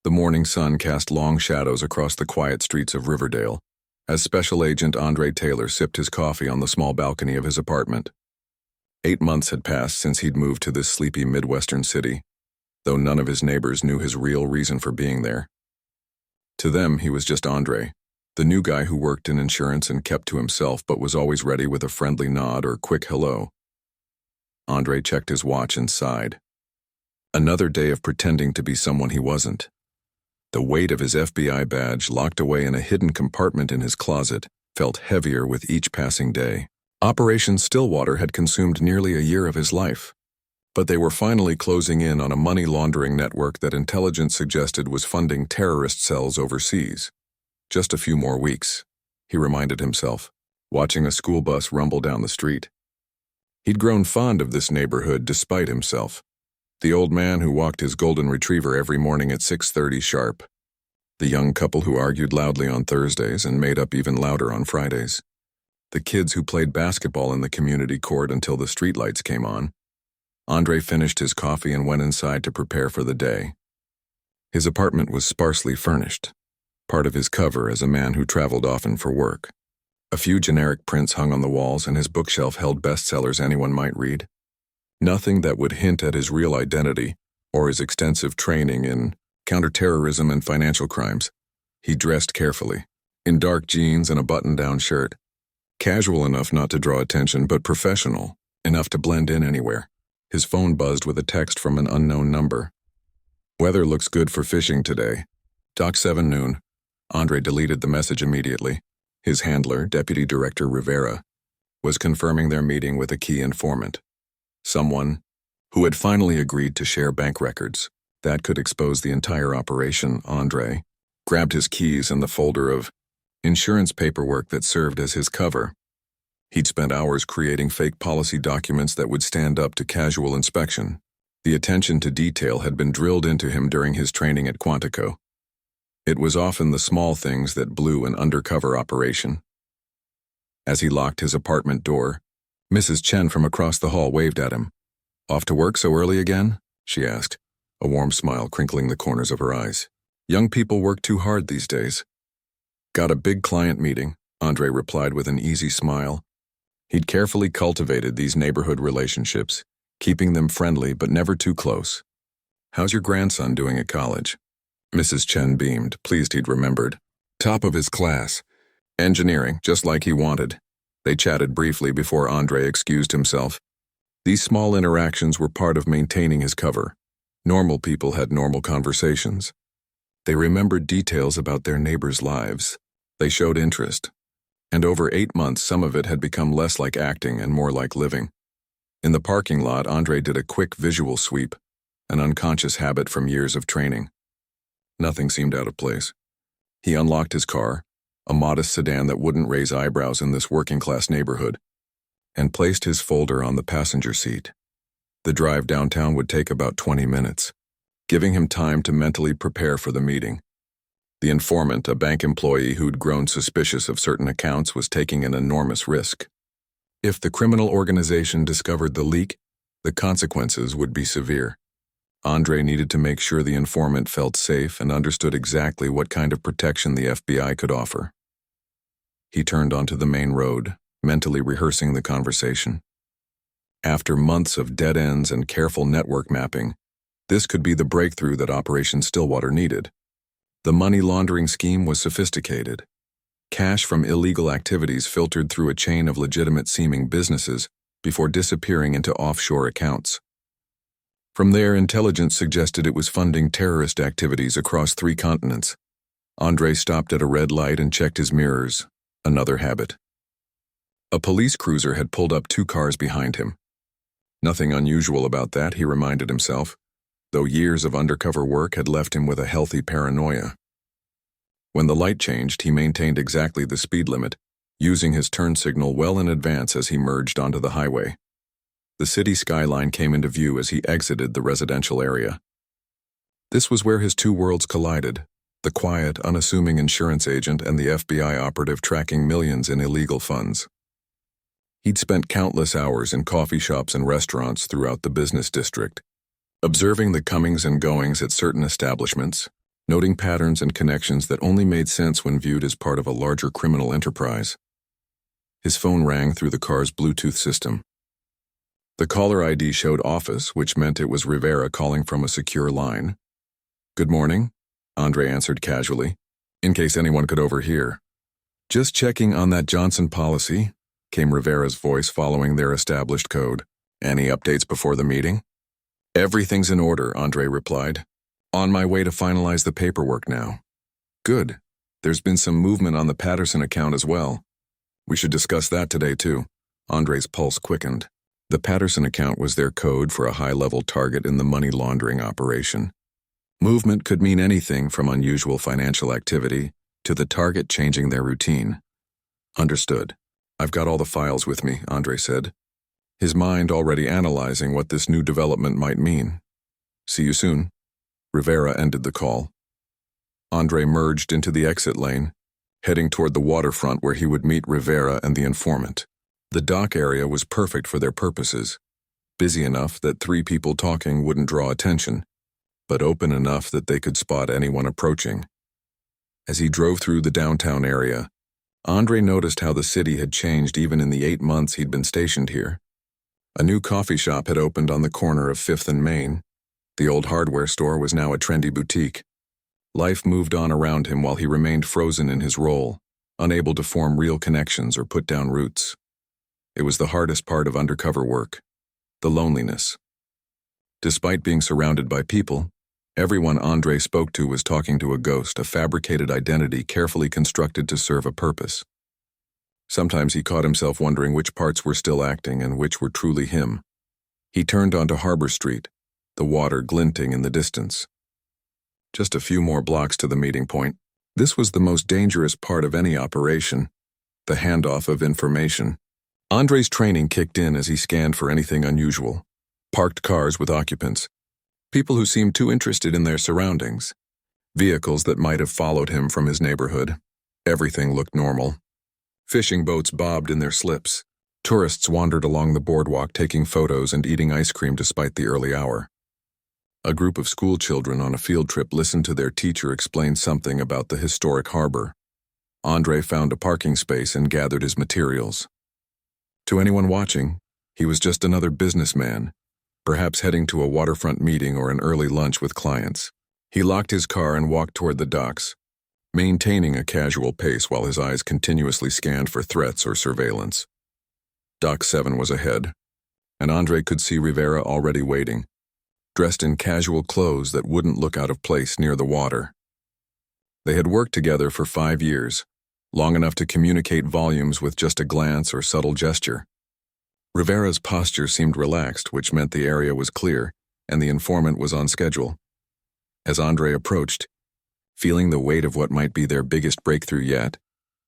The morning sun cast long shadows across the quiet streets of Riverdale, as Special Agent Andre Taylor sipped his coffee on the small balcony of his apartment. 8 months had passed since he'd moved to this sleepy Midwestern city, though none of his neighbors knew his real reason for being there. To them, he was just Andre, the new guy who worked in insurance and kept to himself but was always ready with a friendly nod or quick hello. Andre checked his watch and sighed. Another day of pretending to be someone he wasn't. The weight of his FBI badge, locked away in a hidden compartment in his closet, felt heavier with each passing day. Operation Stillwater had consumed nearly a year of his life, but they were finally closing in on a money laundering network that intelligence suggested was funding terrorist cells overseas. Just a few more weeks, he reminded himself, watching a school bus rumble down the street. He'd grown fond of this neighborhood despite himself. The old man who walked his golden retriever every morning at 6:30 sharp. The young couple who argued loudly on Thursdays and made up even louder on Fridays. The kids who played basketball in the community court until the streetlights came on. Andre finished his coffee and went inside to prepare for the day. His apartment was sparsely furnished, part of his cover as a man who traveled often for work. A few generic prints hung on the walls, and his bookshelf held bestsellers anyone might read. Nothing that would hint at his real identity or his extensive training in counterterrorism and financial crimes. He dressed carefully, in dark jeans and a button-down shirt. Casual enough not to draw attention, but professional enough to blend in anywhere. His phone buzzed with a text from an unknown number. "Weather looks good for fishing today. Dock 7 noon. Andre deleted the message immediately. His handler, Deputy Director Rivera, was confirming their meeting with a key informant. Someone who had finally agreed to share bank records. That could expose the entire operation. Andre grabbed his keys and the folder of insurance paperwork that served as his cover. He'd spent hours creating fake policy documents that would stand up to casual inspection. The attention to detail had been drilled into him during his training at Quantico. It was often the small things that blew an undercover operation. As he locked his apartment door, Mrs. Chen from across the hall waved at him. "Off to work so early again?" she asked, a warm smile crinkling the corners of her eyes. "Young people work too hard these days." "Got a big client meeting," Andre replied with an easy smile. He'd carefully cultivated these neighborhood relationships, keeping them friendly but never too close. "How's your grandson doing at college?" Mrs. Chen beamed, pleased he'd remembered. "Top of his class. Engineering, just like he wanted." They chatted briefly before Andre excused himself. These small interactions were part of maintaining his cover. Normal people had normal conversations. They remembered details about their neighbors' lives. They showed interest. And over 8 months, some of it had become less like acting and more like living. In the parking lot, Andre did a quick visual sweep, an unconscious habit from years of training. Nothing seemed out of place. He unlocked his car, a modest sedan that wouldn't raise eyebrows in this working-class neighborhood, and placed his folder on the passenger seat. The drive downtown would take about 20 minutes, giving him time to mentally prepare for the meeting. The informant, a bank employee who'd grown suspicious of certain accounts, was taking an enormous risk. If the criminal organization discovered the leak, the consequences would be severe. Andre needed to make sure the informant felt safe and understood exactly what kind of protection the FBI could offer. He turned onto the main road, mentally rehearsing the conversation. After months of dead ends and careful network mapping, this could be the breakthrough that Operation Stillwater needed. The money laundering scheme was sophisticated. Cash from illegal activities filtered through a chain of legitimate-seeming businesses before disappearing into offshore accounts. From there, intelligence suggested it was funding terrorist activities across 3 continents. Andre stopped at a red light and checked his mirrors, another habit. A police cruiser had pulled up 2 cars behind him. Nothing unusual about that, he reminded himself, though years of undercover work had left him with a healthy paranoia. When the light changed, he maintained exactly the speed limit, using his turn signal well in advance as he merged onto the highway. The city skyline came into view as he exited the residential area. This was where his 2 worlds collided, the quiet, unassuming insurance agent and the FBI operative tracking millions in illegal funds. He'd spent countless hours in coffee shops and restaurants throughout the business district, observing the comings and goings at certain establishments, noting patterns and connections that only made sense when viewed as part of a larger criminal enterprise. His phone rang through the car's Bluetooth system. The caller ID showed office, which meant it was Rivera calling from a secure line. "Good morning," Andre answered casually, in case anyone could overhear. "Just checking on that Johnson policy," came Rivera's voice following their established code. "Any updates before the meeting?" "Everything's in order," Andre replied. "On my way to finalize the paperwork now." "Good. There's been some movement on the Patterson account as well. We should discuss that today too." Andre's pulse quickened. The Patterson account was their code for a high-level target in the money laundering operation. Movement could mean anything from unusual financial activity to the target changing their routine. "Understood. I've got all the files with me," Andre said, his mind already analyzing what this new development might mean. "See you soon." Rivera ended the call. Andre merged into the exit lane, heading toward the waterfront where he would meet Rivera and the informant. The dock area was perfect for their purposes, busy enough that 3 people talking wouldn't draw attention, but open enough that they could spot anyone approaching. As he drove through the downtown area, Andre noticed how the city had changed even in the 8 months he'd been stationed here. A new coffee shop had opened on the corner of 5th and Main. The old hardware store was now a trendy boutique. Life moved on around him while he remained frozen in his role, unable to form real connections or put down roots. It was the hardest part of undercover work, the loneliness. Despite being surrounded by people, everyone Andre spoke to was talking to a ghost, a fabricated identity carefully constructed to serve a purpose. Sometimes he caught himself wondering which parts were still acting and which were truly him. He turned onto Harbor Street, the water glinting in the distance. Just a few more blocks to the meeting point. This was the most dangerous part of any operation, the handoff of information. Andre's training kicked in as he scanned for anything unusual. Parked cars with occupants, people who seemed too interested in their surroundings, vehicles that might have followed him from his neighborhood. Everything looked normal. Fishing boats bobbed in their slips. Tourists wandered along the boardwalk taking photos and eating ice cream despite the early hour. A group of school children on a field trip listened to their teacher explain something about the historic harbor. Andre found a parking space and gathered his materials. To anyone watching, he was just another businessman, perhaps heading to a waterfront meeting or an early lunch with clients. He locked his car and walked toward the docks, maintaining a casual pace while his eyes continuously scanned for threats or surveillance. Dock 7 was ahead, and Andre could see Rivera already waiting, dressed in casual clothes that wouldn't look out of place near the water. They had worked together for 5 years, long enough to communicate volumes with just a glance or subtle gesture. Rivera's posture seemed relaxed, which meant the area was clear, and the informant was on schedule. As Andre approached, feeling the weight of what might be their biggest breakthrough yet,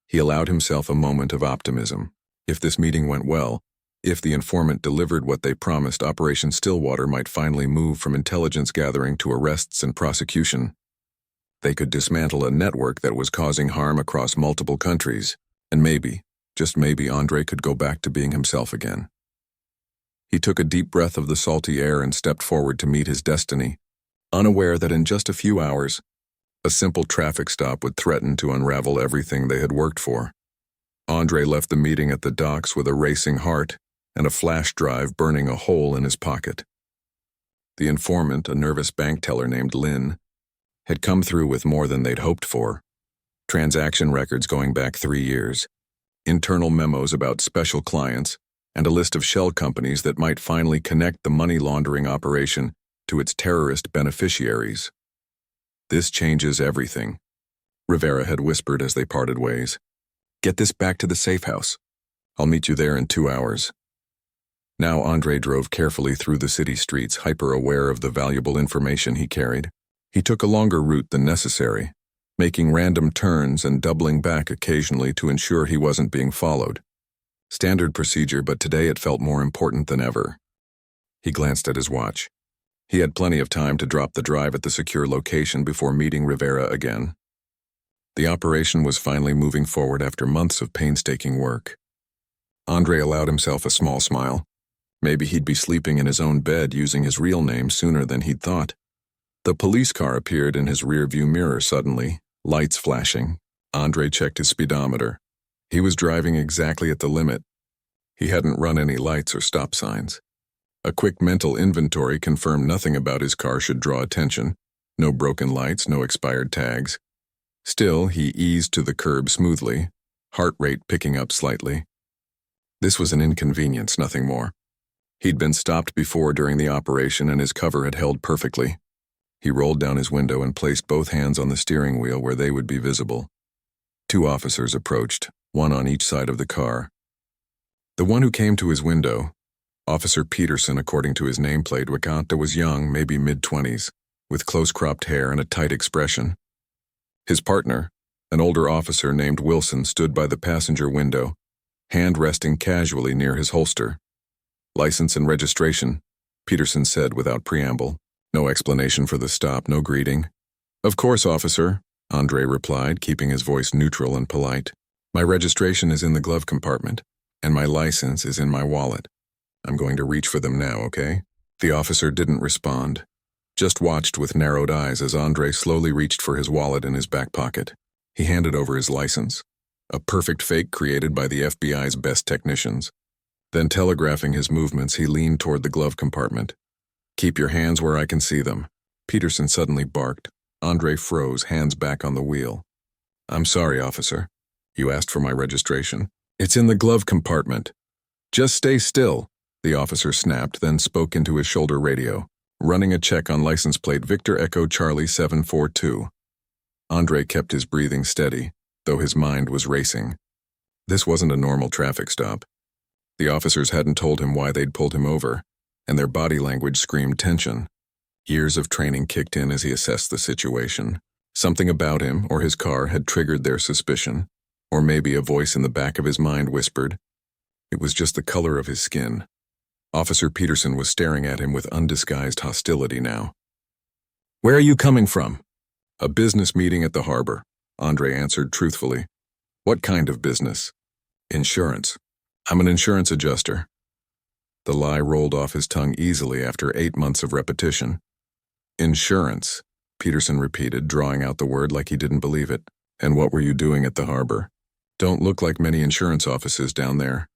he allowed himself a moment of optimism. If this meeting went well, if the informant delivered what they promised, Operation Stillwater might finally move from intelligence gathering to arrests and prosecution. They could dismantle a network that was causing harm across multiple countries, and maybe, just maybe, Andre could go back to being himself again. He took a deep breath of the salty air and stepped forward to meet his destiny, unaware that in just a few hours, a simple traffic stop would threaten to unravel everything they had worked for. Andre left the meeting at the docks with a racing heart and a flash drive burning a hole in his pocket. The informant, a nervous bank teller named Lynn, had come through with more than they'd hoped for. Transaction records going back 3 years, internal memos about special clients, and a list of shell companies that might finally connect the money laundering operation to its terrorist beneficiaries. "This changes everything," Rivera had whispered as they parted ways. "Get this back to the safe house. I'll meet you there in 2 hours." Now Andre drove carefully through the city streets, hyper-aware of the valuable information he carried. He took a longer route than necessary, making random turns and doubling back occasionally to ensure he wasn't being followed. Standard procedure, but today it felt more important than ever. He glanced at his watch. He had plenty of time to drop the drive at the secure location before meeting Rivera again. The operation was finally moving forward after months of painstaking work. Andre allowed himself a small smile. Maybe he'd be sleeping in his own bed using his real name sooner than he'd thought. The police car appeared in his rearview mirror suddenly, lights flashing. Andre checked his speedometer. He was driving exactly at the limit. He hadn't run any lights or stop signs. A quick mental inventory confirmed nothing about his car should draw attention. No broken lights, no expired tags. Still, he eased to the curb smoothly, heart rate picking up slightly. This was an inconvenience, nothing more. He'd been stopped before during the operation and his cover had held perfectly. He rolled down his window and placed both hands on the steering wheel where they would be visible. 2 officers approached, one on each side of the car. The one who came to his window, Officer Peterson, according to his nameplate, Wakanta, was young, maybe mid-20s, with close-cropped hair and a tight expression. His partner, an older officer named Wilson, stood by the passenger window, hand resting casually near his holster. "License and registration," Peterson said without preamble. No explanation for the stop, no greeting. "Of course, officer," Andre replied, keeping his voice neutral and polite. "My registration is in the glove compartment, and my license is in my wallet. I'm going to reach for them now, okay?" The officer didn't respond, just watched with narrowed eyes as Andre slowly reached for his wallet in his back pocket. He handed over his license, a perfect fake created by the FBI's best technicians. Then, telegraphing his movements, he leaned toward the glove compartment. "Keep your hands where I can see them," Peterson suddenly barked. Andre froze, hands back on the wheel. "I'm sorry, officer. You asked for my registration. It's in the glove compartment." "Just stay still," the officer snapped, then spoke into his shoulder radio, running a check on license plate Victor Echo Charlie 742. Andre kept his breathing steady, though his mind was racing. This wasn't a normal traffic stop. The officers hadn't told him why they'd pulled him over, and their body language screamed tension. Years of training kicked in as he assessed the situation. Something about him or his car had triggered their suspicion, or maybe a voice in the back of his mind whispered. It was just the color of his skin. Officer Peterson was staring at him with undisguised hostility now. "Where are you coming from?" "A business meeting at the harbor," Andre answered truthfully. "What kind of business?" "Insurance. I'm an insurance adjuster." The lie rolled off his tongue easily after 8 months of repetition. "Insurance," Peterson repeated, drawing out the word like he didn't believe it. "And what were you doing at the harbor?" "Don't look like many insurance offices down there."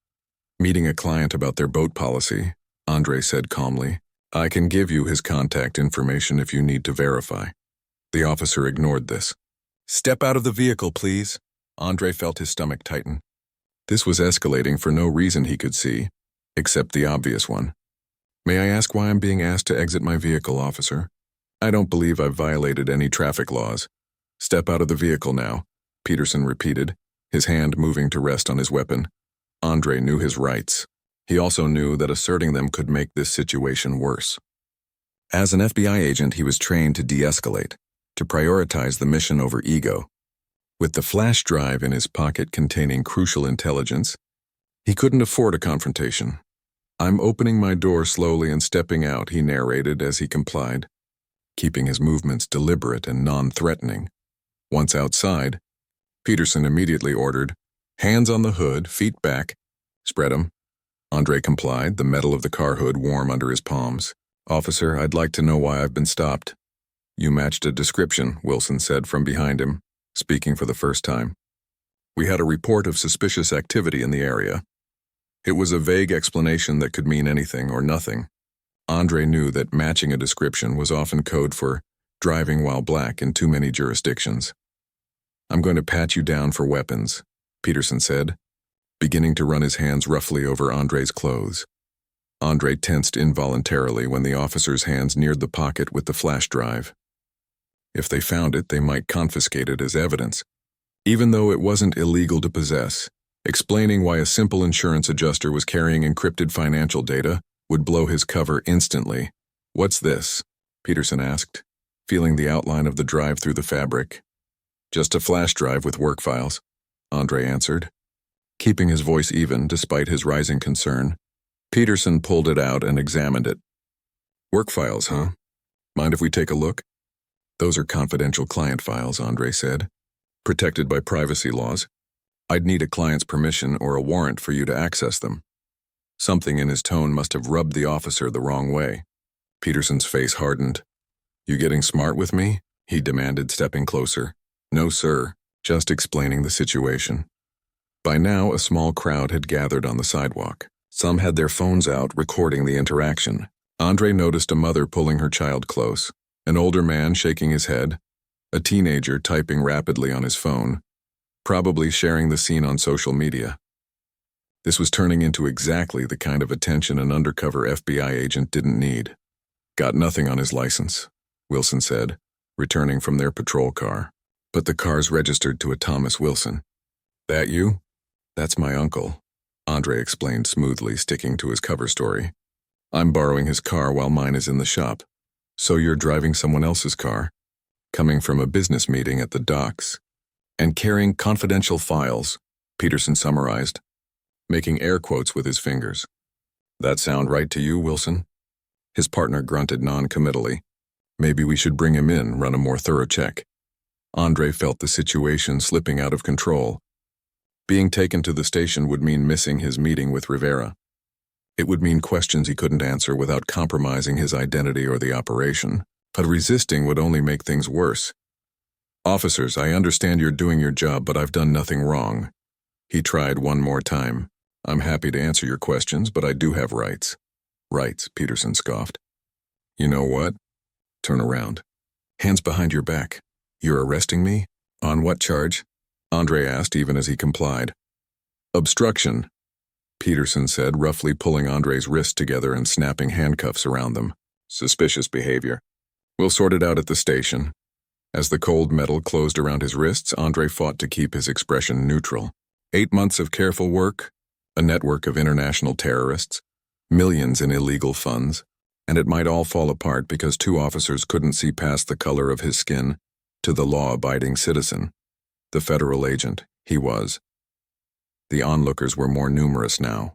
"Meeting a client about their boat policy," Andre said calmly. "I can give you his contact information if you need to verify." The officer ignored this. "Step out of the vehicle, please." Andre felt his stomach tighten. This was escalating for no reason he could see, except the obvious one. "May I ask why I'm being asked to exit my vehicle, officer?" "I don't believe I've violated any traffic laws." "Step out of the vehicle now," Peterson repeated, his hand moving to rest on his weapon. Andre knew his rights. He also knew that asserting them could make this situation worse. As an FBI agent, he was trained to de-escalate, to prioritize the mission over ego. With the flash drive in his pocket containing crucial intelligence, he couldn't afford a confrontation. "I'm opening my door slowly and stepping out," he narrated as he complied, keeping his movements deliberate and non-threatening. Once outside, Peterson immediately ordered, "Hands on the hood, feet back. Spread 'em." Andre complied, the metal of the car hood warm under his palms. "Officer, I'd like to know why I've been stopped." "You matched a description," Wilson said from behind him, speaking for the first time. "We had a report of suspicious activity in the area." It was a vague explanation that could mean anything or nothing. Andre knew that matching a description was often code for driving while black in too many jurisdictions. "I'm going to pat you down for weapons," Peterson said, beginning to run his hands roughly over Andre's clothes. Andre tensed involuntarily when the officer's hands neared the pocket with the flash drive. If they found it, they might confiscate it as evidence, even though it wasn't illegal to possess. Explaining why a simple insurance adjuster was carrying encrypted financial data would blow his cover instantly. "What's this?" Peterson asked, feeling the outline of the drive through the fabric. "Just a flash drive with work files," Andre answered, keeping his voice even despite his rising concern. Peterson pulled it out and examined it. "Work files, huh? Mind if we take a look?" "Those are confidential client files," Andre said, "protected by privacy laws. I'd need a client's permission or a warrant for you to access them." Something in his tone must have rubbed the officer the wrong way. Peterson's face hardened. You getting smart with me? He demanded, stepping closer. No, sir, just explaining the situation. By now, a small crowd had gathered on the sidewalk. Some had their phones out, recording the interaction. Andre noticed a mother pulling her child close, an older man shaking his head, a teenager typing rapidly on his phone, probably sharing the scene on social media. This was turning into exactly the kind of attention an undercover FBI agent didn't need. Got nothing on his license, Wilson said, returning from their patrol car. But the car's registered to a Thomas Wilson. That you? That's my uncle, Andre explained smoothly, sticking to his cover story. I'm borrowing his car while mine is in the shop. So you're driving someone else's car? Coming from a business meeting at the docks. And carrying confidential files, Peterson summarized, making air quotes with his fingers. That sound right to you, Wilson? His partner grunted non-committally. Maybe we should bring him in, run a more thorough check. Andre felt the situation slipping out of control. Being taken to the station would mean missing his meeting with Rivera. It would mean questions he couldn't answer without compromising his identity or the operation, but resisting would only make things worse. Officers, I understand you're doing your job, but I've done nothing wrong. He tried one more time. I'm happy to answer your questions, but I do have rights. Rights, Peterson scoffed. You know what? Turn around. Hands behind your back. You're arresting me? On what charge? Andre asked, even as he complied. Obstruction, Peterson said, roughly pulling Andre's wrists together and snapping handcuffs around them. Suspicious behavior. We'll sort it out at the station. As the cold metal closed around his wrists, Andre fought to keep his expression neutral. 8 months of careful work, a network of international terrorists, millions in illegal funds, and it might all fall apart because 2 officers couldn't see past the color of his skin to the law-abiding citizen. The federal agent, he was. The onlookers were more numerous now.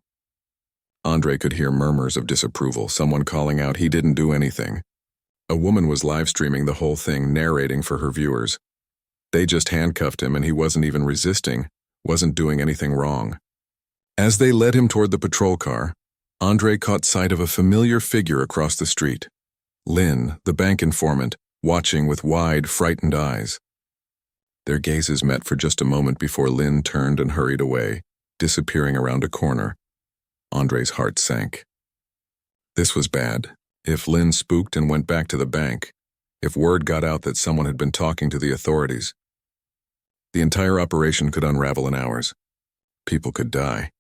Andre could hear murmurs of disapproval, someone calling out he didn't do anything. A woman was live-streaming the whole thing, narrating for her viewers. They just handcuffed him and he wasn't even resisting, wasn't doing anything wrong. As they led him toward the patrol car, Andre caught sight of a familiar figure across the street. Lynn, the bank informant, watching with wide, frightened eyes. Their gazes met for just a moment before Lynn turned and hurried away, disappearing around a corner. Andre's heart sank. This was bad. If Lynn spooked and went back to the bank, if word got out that someone had been talking to the authorities, the entire operation could unravel in hours. People could die.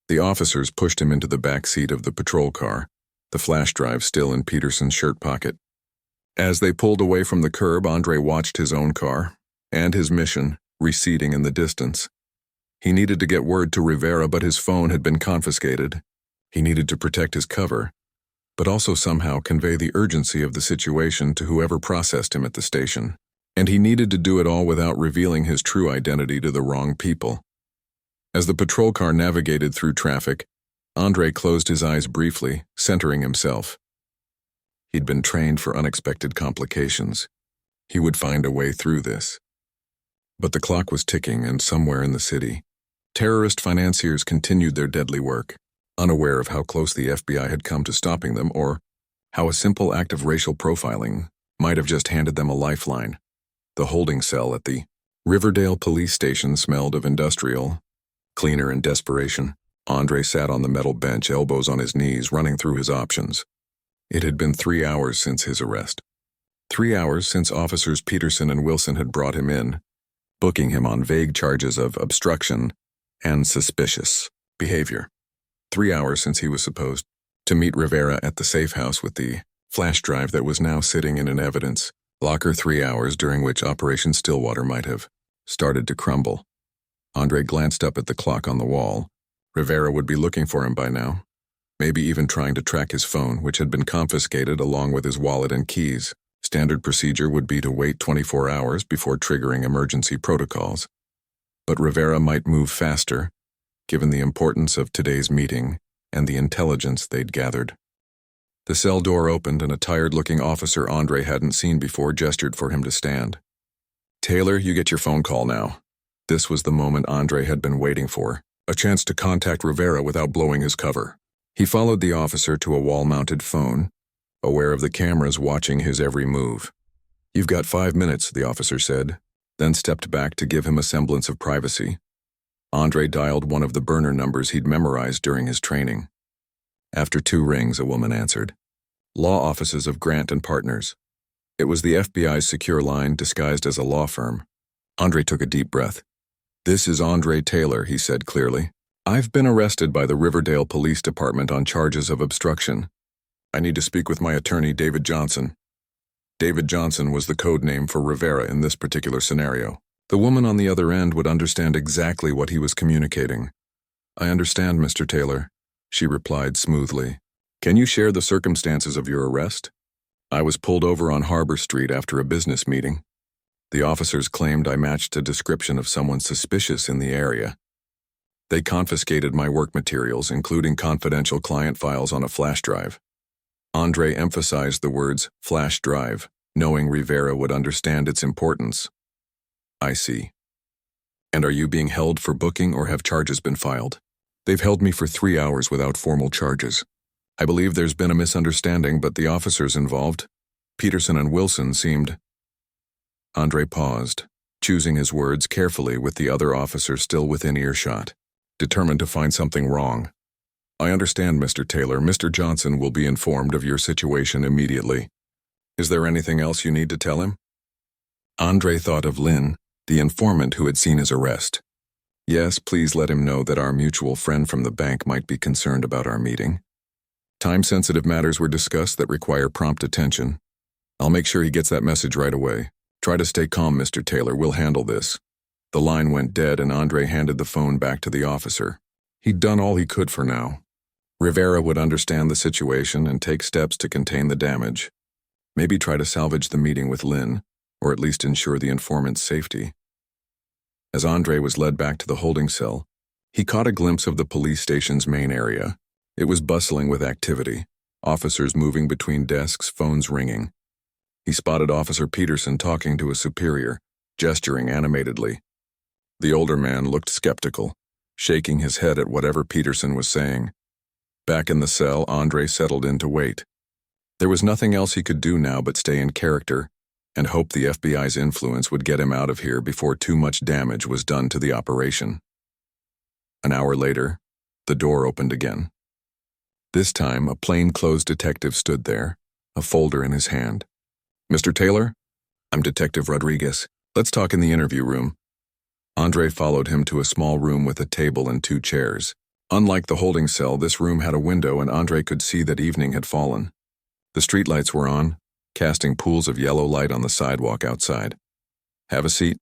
The officers pushed him into the back seat of the patrol car, the flash drive still in Peterson's shirt pocket. As they pulled away from the curb, Andre watched his own car, and his mission, receding in the distance. He needed to get word to Rivera, but his phone had been confiscated. He needed to protect his cover, but also somehow convey the urgency of the situation to whoever processed him at the station. And he needed to do it all without revealing his true identity to the wrong people. As the patrol car navigated through traffic, Andre closed his eyes briefly, centering himself. He'd been trained for unexpected complications. He would find a way through this. But the clock was ticking, and somewhere in the city, terrorist financiers continued their deadly work, unaware of how close the FBI had come to stopping them or how a simple act of racial profiling might have just handed them a lifeline. The holding cell at the Riverdale police station smelled of industrial, cleaner and desperation. Andre sat on the metal bench, elbows on his knees, running through his options. It had been 3 hours since his arrest. 3 hours since officers Peterson and Wilson had brought him in, booking him on vague charges of obstruction and suspicious behavior. 3 hours since he was supposed to meet Rivera at the safe house with the flash drive that was now sitting in an evidence locker. 3 hours during which Operation Stillwater might have started to crumble. Andre glanced up at the clock on the wall. Rivera would be looking for him by now, maybe even trying to track his phone, which had been confiscated along with his wallet and keys. Standard procedure would be to wait 24 hours before triggering emergency protocols. But Rivera might move faster, given the importance of today's meeting and the intelligence they'd gathered. The cell door opened and a tired-looking officer Andre hadn't seen before gestured for him to stand. Taylor, you get your phone call now. This was the moment Andre had been waiting for, a chance to contact Rivera without blowing his cover. He followed the officer to a wall-mounted phone, aware of the cameras watching his every move. "You've got 5 minutes," the officer said, then stepped back to give him a semblance of privacy. Andre dialed one of the burner numbers he'd memorized during his training. After 2 rings, a woman answered. "Law offices of Grant and Partners." It was the FBI's secure line disguised as a law firm. Andre took a deep breath. "This is Andre Taylor," he said clearly. "I've been arrested by the Riverdale Police Department on charges of obstruction. I need to speak with my attorney, David Johnson." David Johnson was the code name for Rivera in this particular scenario. The woman on the other end would understand exactly what he was communicating. "I understand, Mr. Taylor," she replied smoothly. "Can you share the circumstances of your arrest?" "I was pulled over on Harbor Street after a business meeting. The officers claimed I matched a description of someone suspicious in the area. They confiscated my work materials, including confidential client files on a flash drive." Andre emphasized the words flash drive, knowing Rivera would understand its importance. "I see. And are you being held for booking or have charges been filed?" "They've held me for 3 hours without formal charges. I believe there's been a misunderstanding, but the officers involved, Peterson and Wilson, seemed—" Andre paused, choosing his words carefully with the other officer still within earshot, determined to find something wrong. "I understand, Mr. Taylor. Mr. Johnson will be informed of your situation immediately. Is there anything else you need to tell him?" Andre thought of Lynn, the informant who had seen his arrest. "Yes, please let him know that our mutual friend from the bank might be concerned about our meeting. Time-sensitive matters were discussed that require prompt attention. I'll make sure he gets that message right away. Try to stay calm, Mr. Taylor. We'll handle this." The line went dead and Andre handed the phone back to the officer. He'd done all he could for now. Rivera would understand the situation and take steps to contain the damage. Maybe try to salvage the meeting with Lynn, or at least ensure the informant's safety. As Andre was led back to the holding cell, he caught a glimpse of the police station's main area. It was bustling with activity, officers moving between desks, phones ringing. He spotted Officer Peterson talking to a superior, gesturing animatedly. The older man looked skeptical, shaking his head at whatever Peterson was saying. Back in the cell, Andre settled in to wait. There was nothing else he could do now but stay in character and hope the FBI's influence would get him out of here before too much damage was done to the operation. An hour later, the door opened again. This time, a plainclothes detective stood there, a folder in his hand. "Mr. Taylor? I'm Detective Rodriguez. Let's talk in the interview room." Andre followed him to a small room with a table and 2 chairs. Unlike the holding cell, this room had a window and Andre could see that evening had fallen. The streetlights were on, casting pools of yellow light on the sidewalk outside. "Have a seat,"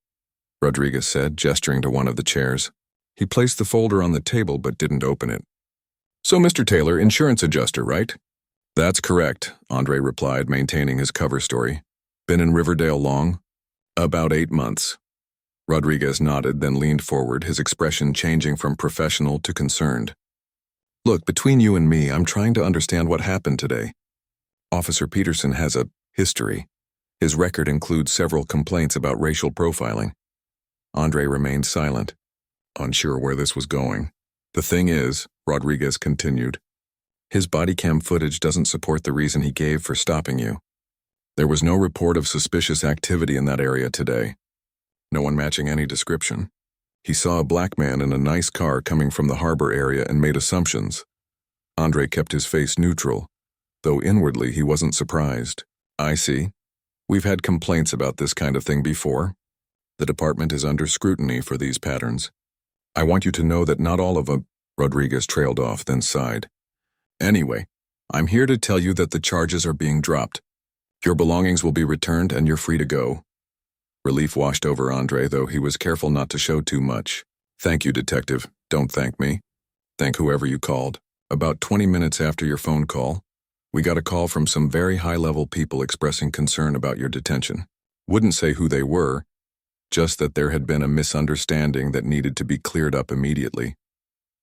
Rodriguez said, gesturing to one of the chairs. He placed the folder on the table but didn't open it. "So, Mr. Taylor, insurance adjuster, right?" "That's correct," Andre replied, maintaining his cover story. "Been in Riverdale long?" "About 8 months." Rodriguez nodded, then leaned forward, his expression changing from professional to concerned. "Look, between you and me, I'm trying to understand what happened today. Officer Peterson has a history. His record includes several complaints about racial profiling." Andre remained silent, unsure where this was going. "The thing is," Rodriguez continued, "his body cam footage doesn't support the reason he gave for stopping you. There was no report of suspicious activity in that area today. No one matching any description. He saw a black man in a nice car coming from the harbor area and made assumptions." Andre kept his face neutral, though inwardly he wasn't surprised. "I see. We've had complaints about this kind of thing before. The department is under scrutiny for these patterns. I want you to know that not all of them—" Rodriguez trailed off, then sighed. "Anyway, I'm here to tell you that the charges are being dropped. Your belongings will be returned and you're free to go." Relief washed over Andre, though he was careful not to show too much. "Thank you, Detective. Don't thank me. Thank whoever you called. About 20 minutes after your phone call, we got a call from some very high-level people expressing concern about your detention. Wouldn't say who they were, just that there had been a misunderstanding that needed to be cleared up immediately.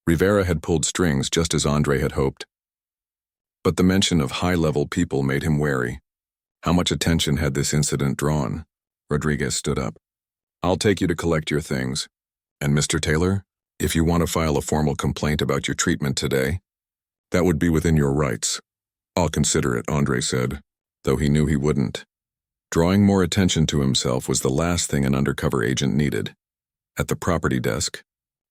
Rivera had pulled strings just as Andre had hoped. But the mention of high-level people made him wary. How much attention had this incident drawn? Rodriguez stood up. "I'll take you to collect your things. And Mr. Taylor, if you want to file a formal complaint about your treatment today, that would be within your rights. I'll consider it, Andre said, though he knew he wouldn't. Drawing more attention to himself was the last thing an undercover agent needed. At the property desk,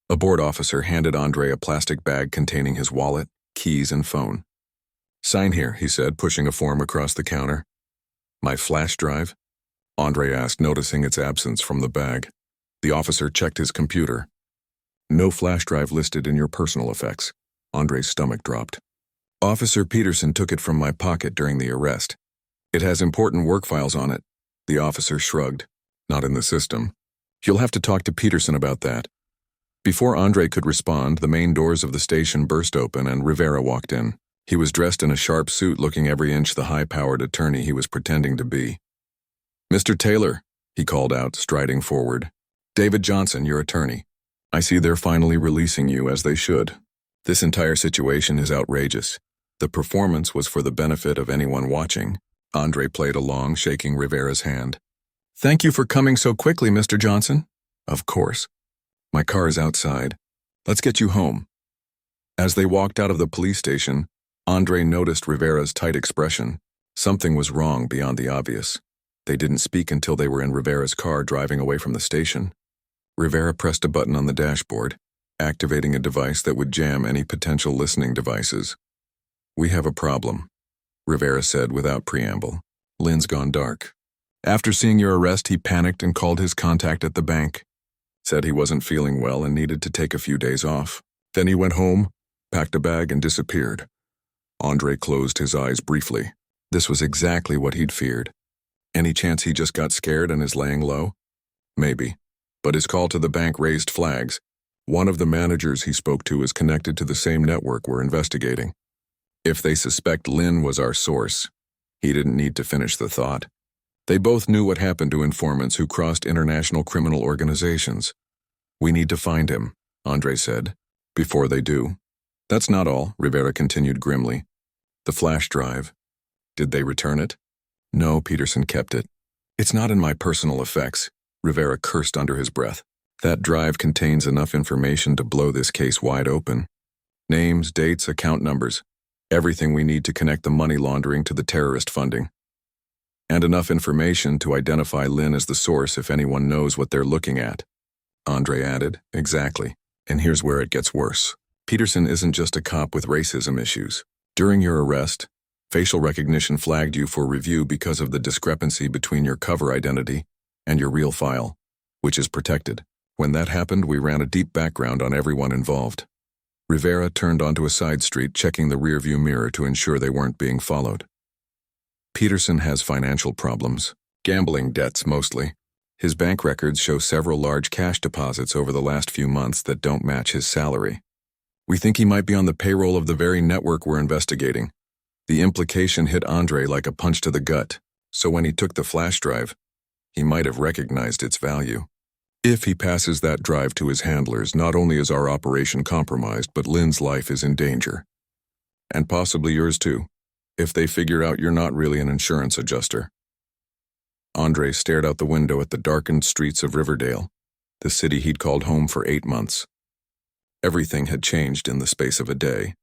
a board officer handed Andre a plastic bag containing his wallet, keys, and phone. Sign here, he said, pushing a form across the counter. My flash drive? Andre asked, noticing its absence from the bag. The officer checked his computer. No flash drive listed in your personal effects. Andre's stomach dropped. Officer Peterson took it from my pocket during the arrest. It has important work files on it. The officer shrugged. Not in the system. You'll have to talk to Peterson about that. Before Andre could respond, the main doors of the station burst open and Rivera walked in. He was dressed in a sharp suit, looking every inch the high-powered attorney he was pretending to be. Mr. Taylor, he called out, striding forward. David Johnson, your attorney. I see they're finally releasing you, as they should. This entire situation is outrageous. The performance was for the benefit of anyone watching. Andre played along, shaking Rivera's hand. Thank you for coming so quickly, Mr. Johnson. Of course. My car is outside. Let's get you home. As they walked out of the police station, Andre noticed Rivera's tight expression. Something was wrong beyond the obvious. They didn't speak until they were in Rivera's car driving away from the station. Rivera pressed a button on the dashboard, activating a device that would jam any potential listening devices. We have a problem, Rivera said without preamble. Lynn's gone dark. After seeing your arrest, he panicked and called his contact at the bank. Said he wasn't feeling well and needed to take a few days off. Then he went home, packed a bag, and disappeared. Andre closed his eyes briefly. This was exactly what he'd feared. Any chance he just got scared and is laying low? Maybe. But his call to the bank raised flags. One of the managers he spoke to is connected to the same network we're investigating. If they suspect Lynn was our source, he didn't need to finish the thought. They both knew what happened to informants who crossed international criminal organizations. We need to find him, Andre said, before they do. That's not all, Rivera continued grimly. The flash drive. Did they return it? No, Peterson kept it. It's not in my personal effects, Rivera cursed under his breath. That drive contains enough information to blow this case wide open. Names, dates, account numbers. Everything we need to connect the money laundering to the terrorist funding. And enough information to identify Lynn as the source if anyone knows what they're looking at. Andre added, exactly. And here's where it gets worse. Peterson isn't just a cop with racism issues. During your arrest, facial recognition flagged you for review because of the discrepancy between your cover identity and your real file, which is protected. When that happened, we ran a deep background on everyone involved. Rivera turned onto a side street, checking the rearview mirror to ensure they weren't being followed. Peterson has financial problems, gambling debts mostly. His bank records show several large cash deposits over the last few months that don't match his salary. We think he might be on the payroll of the very network we're investigating. The implication hit Andre like a punch to the gut, so when he took the flash drive, he might have recognized its value. If he passes that drive to his handlers, not only is our operation compromised, but Lynn's life is in danger. And possibly yours too, if they figure out you're not really an insurance adjuster. Andre stared out the window at the darkened streets of Riverdale, the city he'd called home for 8 months. Everything had changed in the space of a day.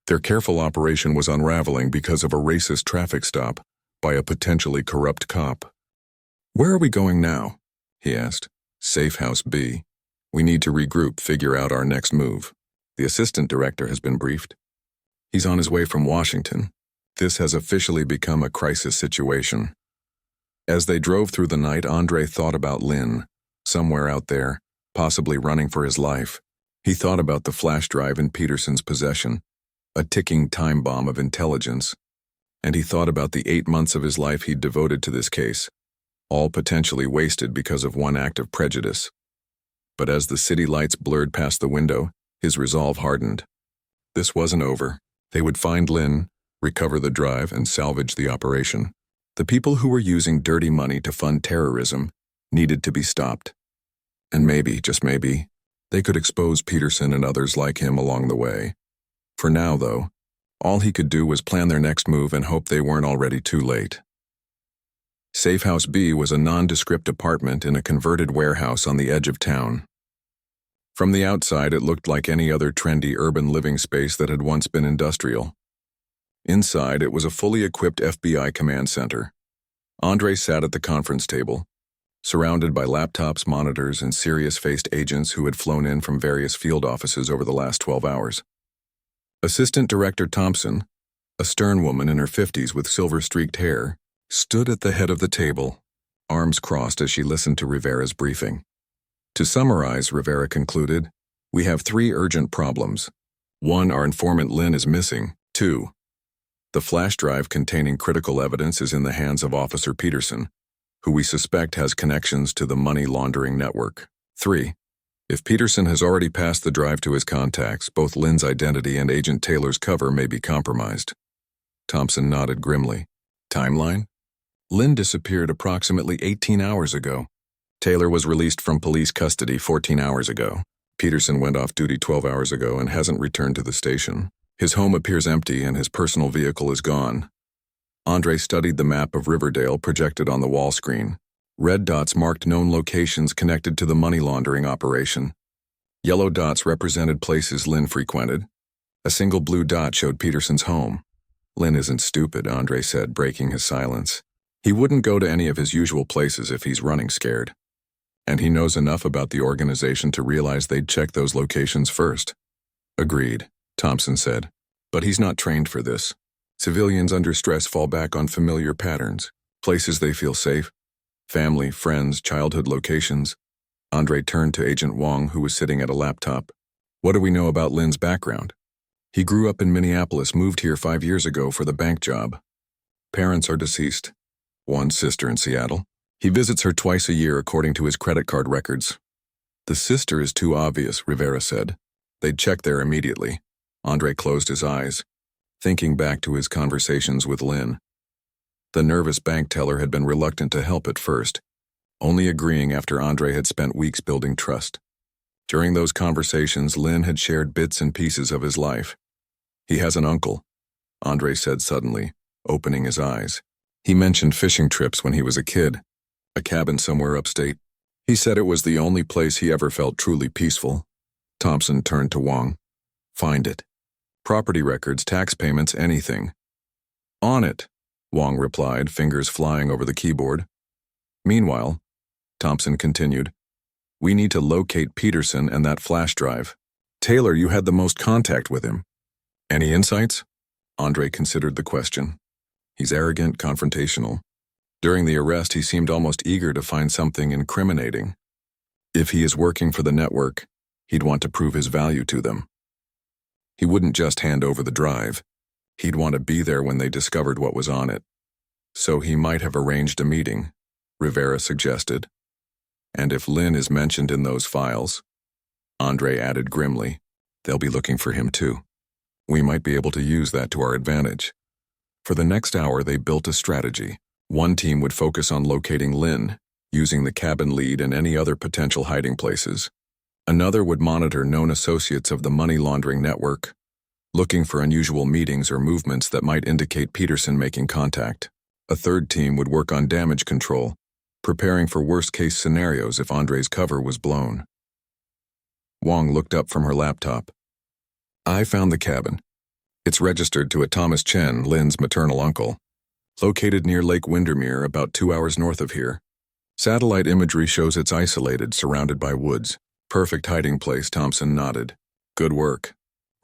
Their careful operation was unraveling because of a racist traffic stop by a potentially corrupt cop. Where are we going now? He asked. Safe House B. We need to regroup, figure out our next move. The assistant director has been briefed. He's on his way from Washington. This has officially become a crisis situation. As they drove through the night, Andre thought about Lynn, somewhere out there, possibly running for his life. He thought about the flash drive in Peterson's possession, a ticking time bomb of intelligence. And he thought about the 8 months of his life he'd devoted to this case, all potentially wasted because of one act of prejudice. But as the city lights blurred past the window, his resolve hardened. This wasn't over. They would find Lynn, recover the drive, and salvage the operation. The people who were using dirty money to fund terrorism needed to be stopped. And maybe, just maybe, they could expose Peterson and others like him along the way. For now, though, all he could do was plan their next move and hope they weren't already too late. Safe House B was a nondescript apartment in a converted warehouse on the edge of town. From the outside, it looked like any other trendy urban living space that had once been industrial. Inside, it was a fully equipped FBI command center. Andre sat at the conference table, surrounded by laptops, monitors, and serious-faced agents who had flown in from various field offices over the last 12 hours. Assistant Director Thompson, a stern woman in her 50s with silver-streaked hair, stood at the head of the table, arms crossed as she listened to Rivera's briefing. To summarize, Rivera concluded, we have 3 urgent problems. 1, our informant Lynn is missing. 2, the flash drive containing critical evidence is in the hands of Officer Peterson, who we suspect has connections to the money laundering network. 3, if Peterson has already passed the drive to his contacts, both Lynn's identity and Agent Taylor's cover may be compromised. Thompson nodded grimly. Timeline? Lynn disappeared approximately 18 hours ago. Taylor was released from police custody 14 hours ago. Peterson went off duty 12 hours ago and hasn't returned to the station. His home appears empty and his personal vehicle is gone. Andre studied the map of Riverdale projected on the wall screen. Red dots marked known locations connected to the money laundering operation. Yellow dots represented places Lynn frequented. A single blue dot showed Peterson's home. Lynn isn't stupid, Andre said, breaking his silence. He wouldn't go to any of his usual places if he's running scared. And he knows enough about the organization to realize they'd check those locations first. Agreed, Thompson said. But he's not trained for this. Civilians under stress fall back on familiar patterns, places they feel safe, family, friends, childhood locations. Andre turned to Agent Wong, who was sitting at a laptop. What do we know about Lynn's background? He grew up in Minneapolis, moved here 5 years ago for the bank job. Parents are deceased. One sister in Seattle. He visits her twice a year according to his credit card records. The sister is too obvious, Rivera said. They'd check there immediately. Andre closed his eyes, thinking back to his conversations with Lynn. The nervous bank teller had been reluctant to help at first, only agreeing after Andre had spent weeks building trust. During those conversations, Lynn had shared bits and pieces of his life. He has an uncle, Andre said suddenly, opening his eyes. He mentioned fishing trips when he was a kid, a cabin somewhere upstate. He said it was the only place he ever felt truly peaceful. Thompson turned to Wong. Find it. Property records, tax payments, anything. On it, Wong replied, fingers flying over the keyboard. Meanwhile, Thompson continued, we need to locate Peterson and that flash drive. Taylor, you had the most contact with him. Any insights? Andre considered the question. He's arrogant, confrontational. During the arrest, he seemed almost eager to find something incriminating. If he is working for the network, he'd want to prove his value to them. He wouldn't just hand over the drive. He'd want to be there when they discovered what was on it. So he might have arranged a meeting, Rivera suggested. And if Lynn is mentioned in those files, Andre added grimly, they'll be looking for him too. We might be able to use that to our advantage. For the next hour, they built a strategy. One team would focus on locating Lynn, using the cabin lead and any other potential hiding places. Another would monitor known associates of the money laundering network, looking for unusual meetings or movements that might indicate Peterson making contact. A third team would work on damage control, preparing for worst-case scenarios if Andre's cover was blown. Wong looked up from her laptop. I found the cabin. It's registered to a Thomas Chen, Lynn's maternal uncle, located near Lake Windermere, about 2 hours north of here. Satellite imagery shows it's isolated, surrounded by woods. Perfect hiding place, Thompson nodded. Good work.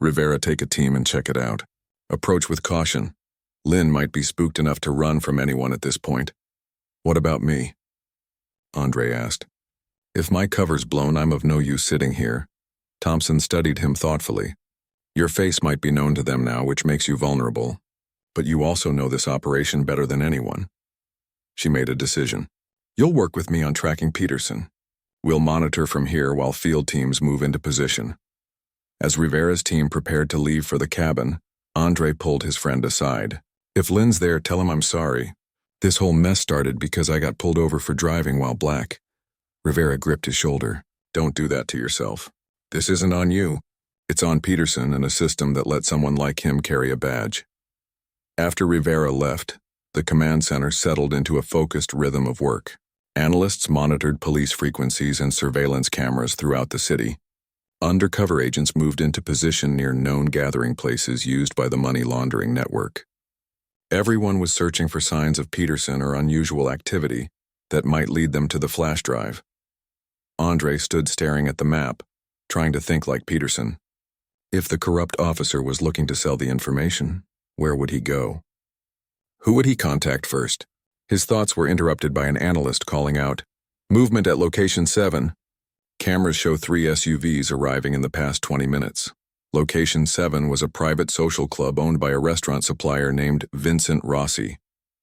Rivera, take a team and check it out. Approach with caution. Lynn might be spooked enough to run from anyone at this point. What about me? Andre asked. If my cover's blown, I'm of no use sitting here. Thompson studied him thoughtfully. Your face might be known to them now, which makes you vulnerable. But you also know this operation better than anyone. She made a decision. You'll work with me on tracking Peterson. We'll monitor from here while field teams move into position. As Rivera's team prepared to leave for the cabin, Andre pulled his friend aside. If Lynn's there, tell him I'm sorry. This whole mess started because I got pulled over for driving while black. Rivera gripped his shoulder. Don't do that to yourself. This isn't on you. It's on Peterson and a system that let someone like him carry a badge. After Rivera left, the command center settled into a focused rhythm of work. Analysts monitored police frequencies and surveillance cameras throughout the city. Undercover agents moved into position near known gathering places used by the money laundering network. Everyone was searching for signs of Peterson or unusual activity that might lead them to the flash drive. Andre stood staring at the map, trying to think like Peterson. If the corrupt officer was looking to sell the information, where would he go? Who would he contact first? His thoughts were interrupted by an analyst calling out, "Movement at location 7. Cameras show 3 SUVs arriving in the past 20 minutes. Location 7 was a private social club owned by a restaurant supplier named Vincent Rossi,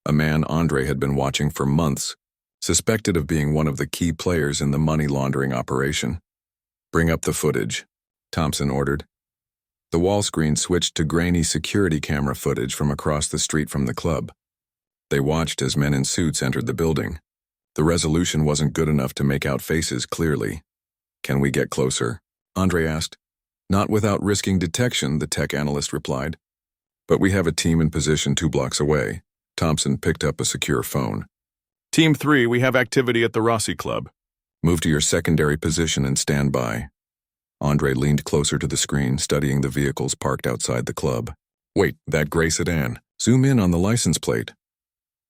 a man Andre had been watching for months, suspected of being one of the key players in the money laundering operation. Bring up the footage," Thompson ordered. The wall screen switched to grainy security camera footage from across the street from the club. They watched as men in suits entered the building. The resolution wasn't good enough to make out faces clearly. "Can we get closer?" Andre asked. "Not without risking detection," the tech analyst replied. "But we have a team in position 2 blocks away." Thompson picked up a secure phone. Team 3, we have activity at the Rossi Club. "Move to your secondary position and stand by." Andre leaned closer to the screen, studying the vehicles parked outside the club. "Wait, that gray sedan. Zoom in on the license plate."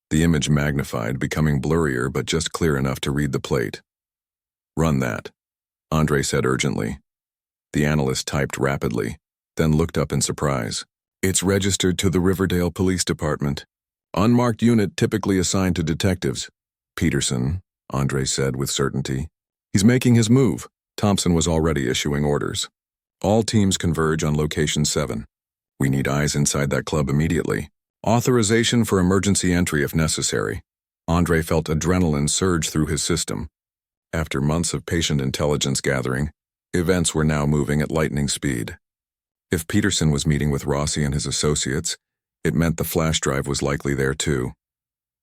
The image magnified, becoming blurrier but just clear enough to read the plate. "Run that," Andre said urgently. The analyst typed rapidly, then looked up in surprise. "It's registered to the Riverdale Police Department. Unmarked unit typically assigned to detectives." "Peterson," Andre said with certainty. "He's making his move." Thompson was already issuing orders. "All teams converge on location 7. We need eyes inside that club immediately. Authorization for emergency entry if necessary." Andre felt adrenaline surge through his system. After months of patient intelligence gathering, events were now moving at lightning speed. If Peterson was meeting with Rossi and his associates, it meant the flash drive was likely there too,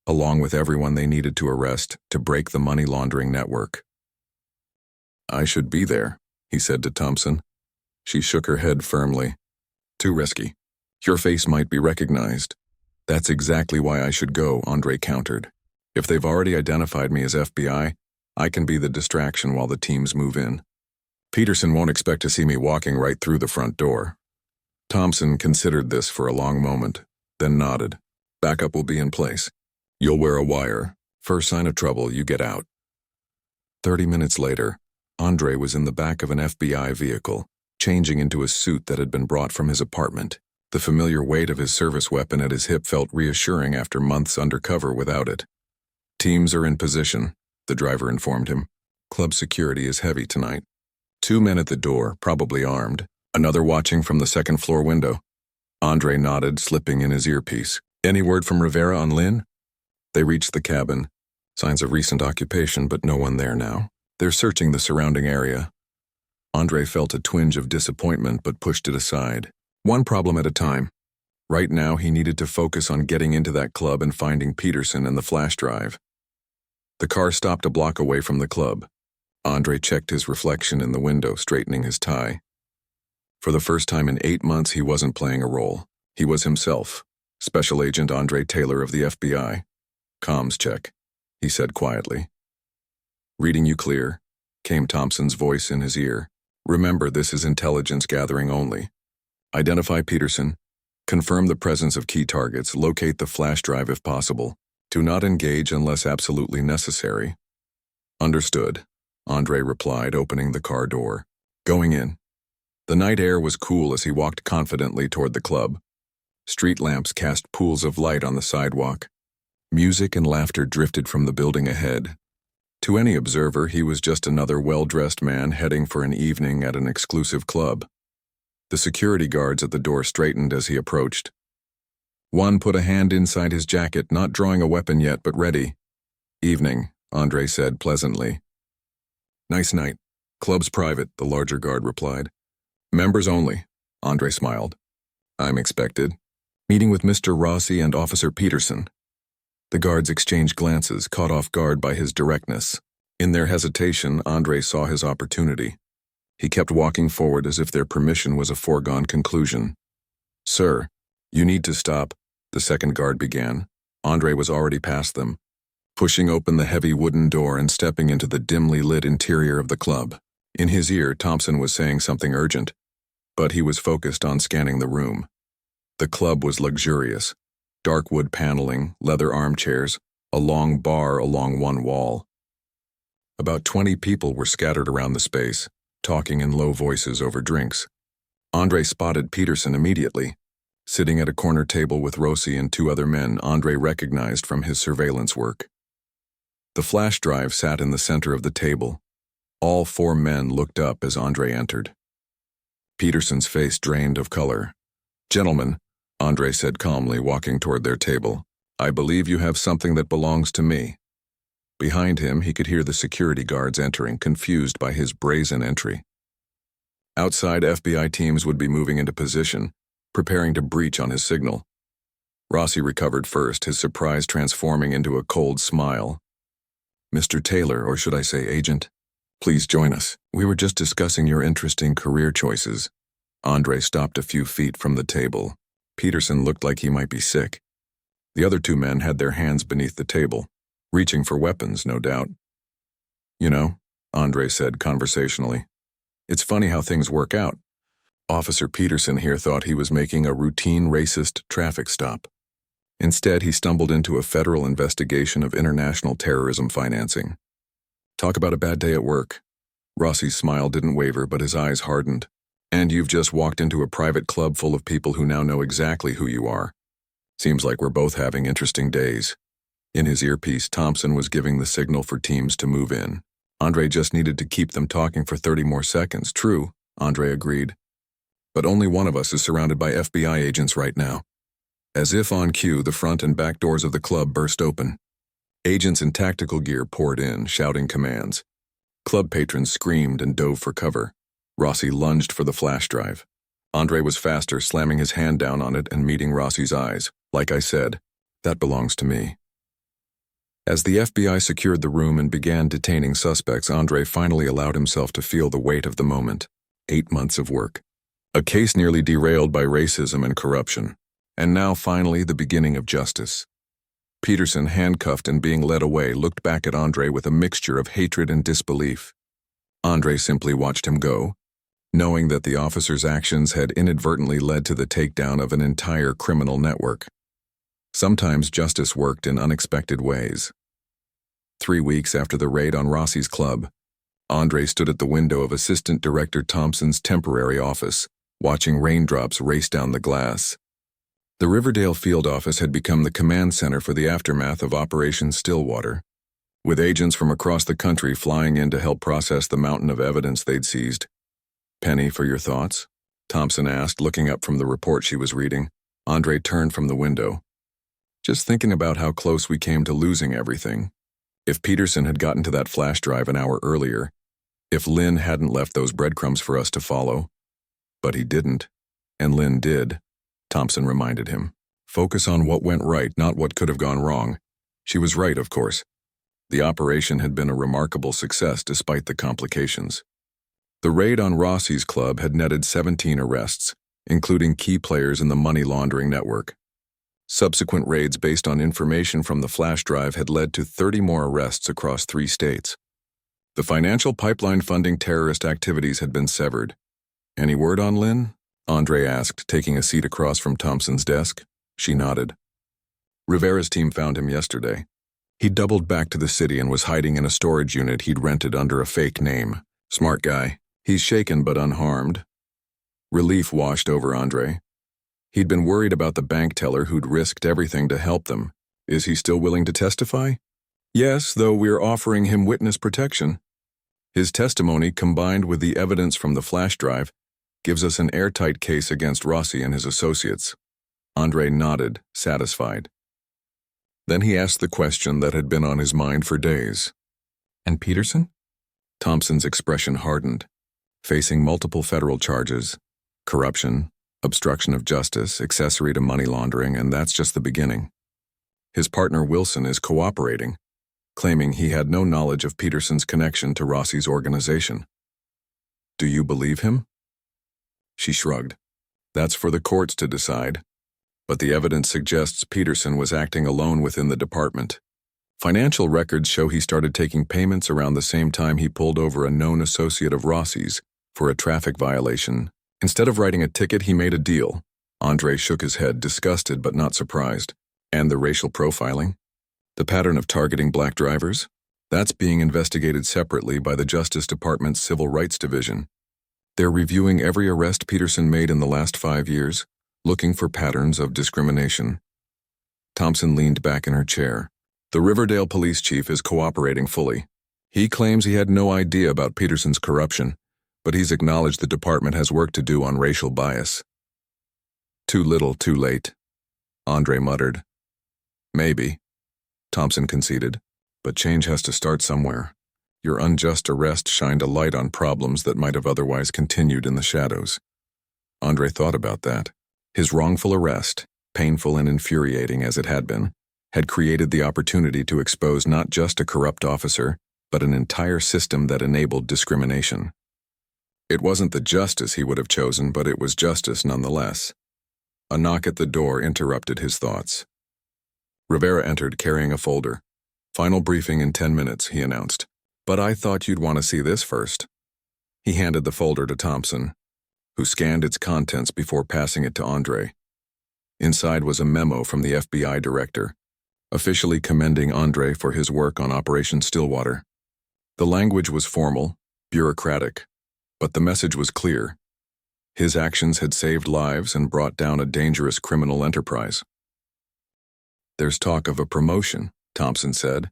along with everyone they needed to arrest to break the money laundering network. "I should be there," he said to Thompson. She shook her head firmly. "Too risky. Your face might be recognized." "That's exactly why I should go," Andre countered. "If they've already identified me as FBI, I can be the distraction while the teams move in. Peterson won't expect to see me walking right through the front door." Thompson considered this for a long moment, then nodded. "Backup will be in place. You'll wear a wire. First sign of trouble, you get out." 30 minutes later, Andre was in the back of an FBI vehicle, changing into a suit that had been brought from his apartment. The familiar weight of his service weapon at his hip felt reassuring after months undercover without it. "Teams are in position," the driver informed him. "Club security is heavy tonight. 2 men at the door, probably armed. Another watching from the second-floor window." Andre nodded, slipping in his earpiece. "Any word from Rivera on Lynn?" They reached the cabin. Signs of recent occupation, but no one there now. They're searching the surrounding area. Andre felt a twinge of disappointment but pushed it aside. One problem at a time. Right now, he needed to focus on getting into that club and finding Peterson and the flash drive. The car stopped a block away from the club. Andre checked his reflection in the window, straightening his tie. For the first time in 8 months, he wasn't playing a role. He was himself, Special Agent Andre Taylor of the FBI. "Comms check," he said quietly. "Reading you clear," came Thompson's voice in his ear. "Remember, this is intelligence gathering only. Identify Peterson, confirm the presence of key targets, locate the flash drive if possible. Do not engage unless absolutely necessary." "Understood," Andre replied, opening the car door. "Going in." The night air was cool as he walked confidently toward the club. Street lamps cast pools of light on the sidewalk. Music and laughter drifted from the building ahead. To any observer, he was just another well-dressed man heading for an evening at an exclusive club. The security guards at the door straightened as he approached. One put a hand inside his jacket, not drawing a weapon yet, but ready. "Evening," Andre said pleasantly. "Nice night. Club's private," the larger guard replied. "Members only," Andre smiled. "I'm expected. Meeting with Mr. Rossi and Officer Peterson." The guards exchanged glances, caught off guard by his directness. In their hesitation, Andre saw his opportunity. He kept walking forward as if their permission was a foregone conclusion. "Sir, you need to stop," the second guard began. Andre was already past them, pushing open the heavy wooden door and stepping into the dimly lit interior of the club. In his ear, Thompson was saying something urgent, but he was focused on scanning the room. The club was luxurious. dark wood paneling, leather armchairs, a long bar along one wall. About 20 people were scattered around the space, talking in low voices over drinks. Andre spotted Peterson immediately. Sitting at a corner table with Rossi and two other men Andre recognized from his surveillance work. The flash drive sat in the center of the table. All four men looked up as Andre entered. Peterson's face drained of color. "Gentlemen," Andre said calmly, walking toward their table, "I believe you have something that belongs to me." Behind him, he could hear the security guards entering, confused by his brazen entry. Outside, FBI teams would be moving into position, preparing to breach on his signal. Rossi recovered first, his surprise transforming into a cold smile. "Mr. Taylor, or should I say agent, please join us. We were just discussing your interesting career choices." Andre stopped a few feet from the table. Peterson looked like he might be sick. The other two men had their hands beneath the table, reaching for weapons, no doubt. "You know," Andre said conversationally, "it's funny how things work out. Officer Peterson here thought he was making a routine racist traffic stop. Instead, he stumbled into a federal investigation of international terrorism financing. Talk about a bad day at work." Rossi's smile didn't waver, but his eyes hardened. "And you've just walked into a private club full of people who now know exactly who you are. Seems like we're both having interesting days." In his earpiece, Thompson was giving the signal for teams to move in. Andre just needed to keep them talking for 30 more seconds. "True," Andre agreed. "But only one of us is surrounded by FBI agents right now." As if on cue, the front and back doors of the club burst open. Agents in tactical gear poured in, shouting commands. Club patrons screamed and dove for cover. Rossi lunged for the flash drive. Andre was faster, slamming his hand down on it and meeting Rossi's eyes. "Like I said, that belongs to me." As the FBI secured the room and began detaining suspects, Andre finally allowed himself to feel the weight of the moment. 8 months of work. A case nearly derailed by racism and corruption. And now finally the beginning of justice. Peterson, handcuffed and being led away, looked back at Andre with a mixture of hatred and disbelief. Andre simply watched him go, knowing that the officer's actions had inadvertently led to the takedown of an entire criminal network. Sometimes justice worked in unexpected ways. 3 weeks after the raid on Rossi's club, Andre stood at the window of Assistant Director Thompson's temporary office, watching raindrops race down the glass. The Riverdale field office had become the command center for the aftermath of Operation Stillwater, with agents from across the country flying in to help process the mountain of evidence they'd seized. "Penny, for your thoughts?" Thompson asked, looking up from the report she was reading. Andre turned from the window. "Just thinking about how close we came to losing everything. If Peterson had gotten to that flash drive an hour earlier, if Lynn hadn't left those breadcrumbs for us to follow. But he didn't, and Lynn did," Thompson reminded him. "Focus on what went right, not what could have gone wrong." She was right, of course. The operation had been a remarkable success despite the complications. The raid on Rossi's club had netted 17 arrests, including key players in the money laundering network. Subsequent raids based on information from the flash drive had led to 30 more arrests across 3 states. The financial pipeline funding terrorist activities had been severed. "Any word on Lynn?" Andre asked, taking a seat across from Thompson's desk. She nodded. "Rivera's team found him yesterday. He doubled back to the city and was hiding in a storage unit he'd rented under a fake name. Smart guy. He's shaken but unharmed." Relief washed over Andre. He'd been worried about the bank teller who'd risked everything to help them. "Is he still willing to testify?" "Yes, though we're offering him witness protection. His testimony, combined with the evidence from the flash drive, gives us an airtight case against Rossi and his associates." Andre nodded, satisfied. Then he asked the question that had been on his mind for days. "And Peterson?" Thompson's expression hardened. "Facing multiple federal charges, corruption, obstruction of justice, accessory to money laundering, and that's just the beginning. His partner Wilson is cooperating, claiming he had no knowledge of Peterson's connection to Rossi's organization." "Do you believe him?" She shrugged. "That's for the courts to decide. But the evidence suggests Peterson was acting alone within the department. Financial records show he started taking payments around the same time he pulled over a known associate of Rossi's for a traffic violation. Instead of writing a ticket, he made a deal." Andre shook his head, disgusted but not surprised. And the racial profiling? The pattern of targeting black drivers? That's being investigated separately by the Justice Department's Civil Rights Division. They're reviewing every arrest Peterson made in the last 5 years, looking for patterns of discrimination. Thompson leaned back in her chair. The Riverdale police chief is cooperating fully. He claims he had no idea about Peterson's corruption, but he's acknowledged the department has work to do on racial bias. Too little, too late, Andre muttered. Maybe, Thompson conceded, but change has to start somewhere. Your unjust arrest shined a light on problems that might have otherwise continued in the shadows. Andre thought about that. His wrongful arrest, painful and infuriating as it had been, had created the opportunity to expose not just a corrupt officer, but an entire system that enabled discrimination. It wasn't the justice he would have chosen, but it was justice nonetheless. A knock at the door interrupted his thoughts. Rivera entered carrying a folder. Final briefing in 10 minutes, he announced. But I thought you'd want to see this first. He handed the folder to Thompson, who scanned its contents before passing it to Andre. Inside was a memo from the FBI director, officially commending Andre for his work on Operation Stillwater. The language was formal, bureaucratic, but the message was clear. His actions had saved lives and brought down a dangerous criminal enterprise. There's talk of a promotion, Thompson said.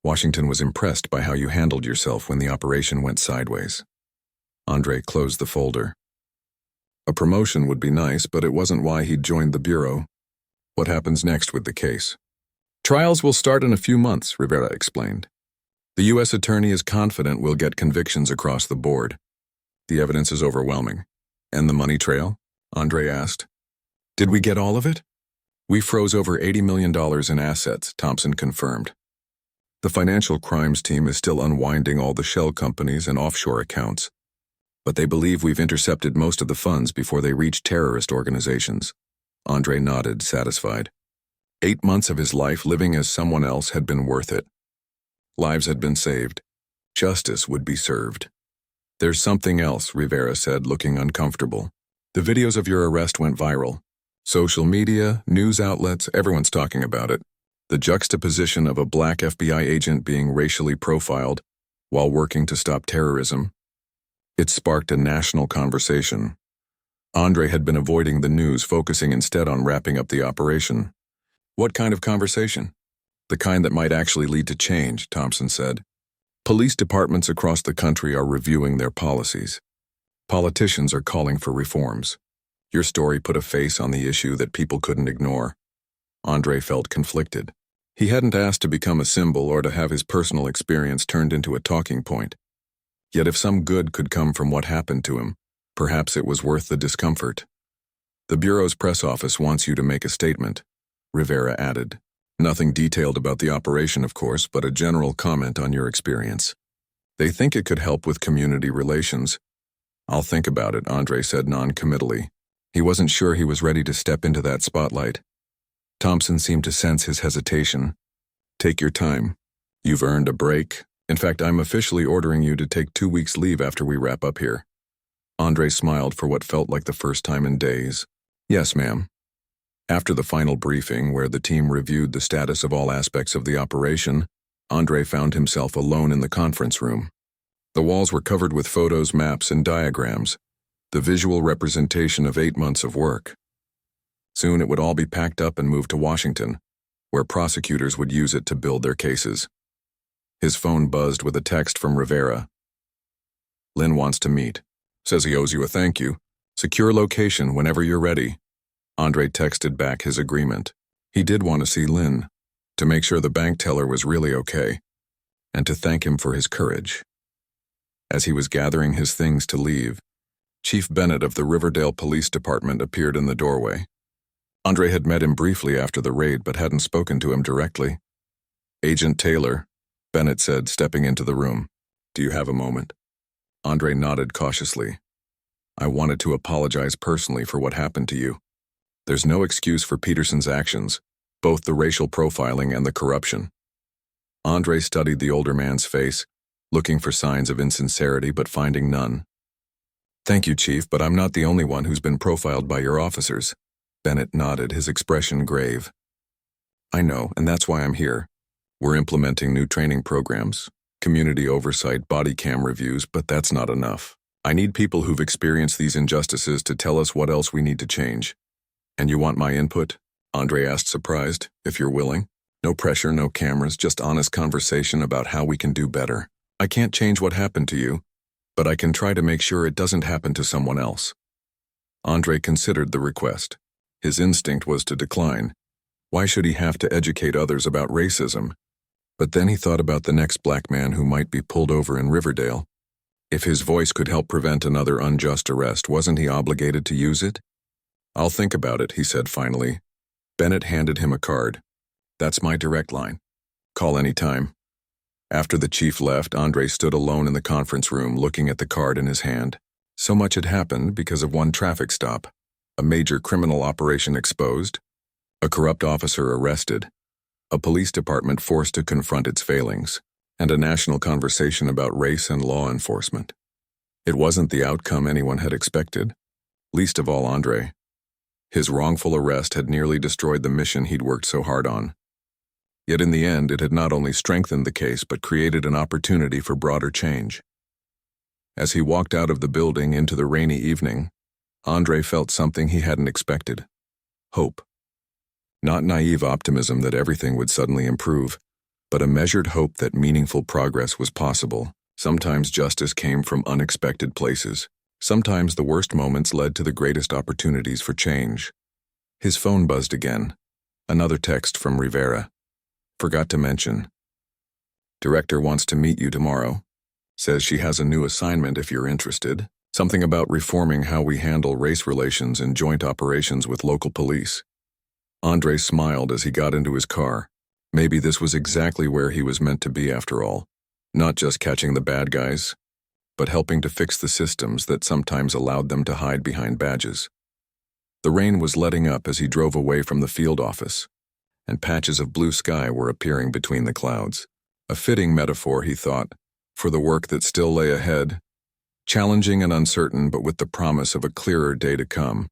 Washington was impressed by how you handled yourself when the operation went sideways. Andre closed the folder. A promotion would be nice, but it wasn't why he'd joined the Bureau. What happens next with the case? Trials will start in a few months, Rivera explained. The U.S. Attorney is confident we'll get convictions across the board. The evidence is overwhelming. And the money trail? Andre asked. Did we get all of it? We froze over $80 million in assets, Thompson confirmed. The financial crimes team is still unwinding all the shell companies and offshore accounts, but they believe we've intercepted most of the funds before they reach terrorist organizations. Andre nodded, satisfied. 8 months of his life living as someone else had been worth it. Lives had been saved. Justice would be served. There's something else, Rivera said, looking uncomfortable. The videos of your arrest went viral. Social media, news outlets, everyone's talking about it. The juxtaposition of a black FBI agent being racially profiled while working to stop terrorism. It sparked a national conversation. Andre had been avoiding the news, focusing instead on wrapping up the operation. What kind of conversation? The kind that might actually lead to change, Thompson said. Police departments across the country are reviewing their policies. Politicians are calling for reforms. Your story put a face on the issue that people couldn't ignore. Andre felt conflicted. He hadn't asked to become a symbol or to have his personal experience turned into a talking point. Yet if some good could come from what happened to him, perhaps it was worth the discomfort. The Bureau's press office wants you to make a statement, Rivera added. Nothing detailed about the operation, of course, but a general comment on your experience. They think it could help with community relations. I'll think about it, Andre said non-committally. He wasn't sure he was ready to step into that spotlight. Thompson seemed to sense his hesitation. Take your time. You've earned a break. In fact, I'm officially ordering you to take 2 weeks leave after we wrap up here. Andre smiled for what felt like the first time in days. Yes, ma'am. After the final briefing, where the team reviewed the status of all aspects of the operation, Andre found himself alone in the conference room. The walls were covered with photos, maps, and diagrams, the visual representation of 8 months of work. Soon it would all be packed up and moved to Washington, where prosecutors would use it to build their cases. His phone buzzed with a text from Rivera. Lynn wants to meet. Says he owes you a thank you. Secure location whenever you're ready. Andre texted back his agreement. He did want to see Lynn, to make sure the bank teller was really okay, and to thank him for his courage. As he was gathering his things to leave, Chief Bennett of the Riverdale Police Department appeared in the doorway. Andre had met him briefly after the raid but hadn't spoken to him directly. Agent Taylor, Bennett said, stepping into the room. Do you have a moment? Andre nodded cautiously. I wanted to apologize personally for what happened to you. There's no excuse for Peterson's actions, both the racial profiling and the corruption. Andre studied the older man's face, looking for signs of insincerity but finding none. Thank you, Chief, but I'm not the only one who's been profiled by your officers. Bennett nodded, his expression grave. I know, and that's why I'm here. We're implementing new training programs, community oversight, body cam reviews, but that's not enough. I need people who've experienced these injustices to tell us what else we need to change. And you want my input? Andre asked, surprised. If you're willing. No pressure, no cameras, just honest conversation about how we can do better. I can't change what happened to you, but I can try to make sure it doesn't happen to someone else. Andre considered the request. His instinct was to decline. Why should he have to educate others about racism? But then he thought about the next black man who might be pulled over in Riverdale. If his voice could help prevent another unjust arrest, wasn't he obligated to use it? I'll think about it, he said finally. Bennett handed him a card. That's my direct line. Call anytime. After the chief left, Andre stood alone in the conference room looking at the card in his hand. So much had happened because of one traffic stop. A major criminal operation exposed. A corrupt officer arrested. A police department forced to confront its failings. And a national conversation about race and law enforcement. It wasn't the outcome anyone had expected. Least of all Andre. His wrongful arrest had nearly destroyed the mission he'd worked so hard on. Yet in the end, it had not only strengthened the case but created an opportunity for broader change. As he walked out of the building into the rainy evening, Andre felt something he hadn't expected. Hope. Not naive optimism that everything would suddenly improve, but a measured hope that meaningful progress was possible. Sometimes justice came from unexpected places. Sometimes the worst moments led to the greatest opportunities for change. His phone buzzed again. Another text from Rivera. Forgot to mention. Director wants to meet you tomorrow. Says she has a new assignment if you're interested. Something about reforming how we handle race relations in joint operations with local police. Andre smiled as he got into his car. Maybe this was exactly where he was meant to be after all. Not just catching the bad guys, but helping to fix the systems that sometimes allowed them to hide behind badges. The rain was letting up as he drove away from the field office, and patches of blue sky were appearing between the clouds. A fitting metaphor, he thought, for the work that still lay ahead, challenging and uncertain but with the promise of a clearer day to come.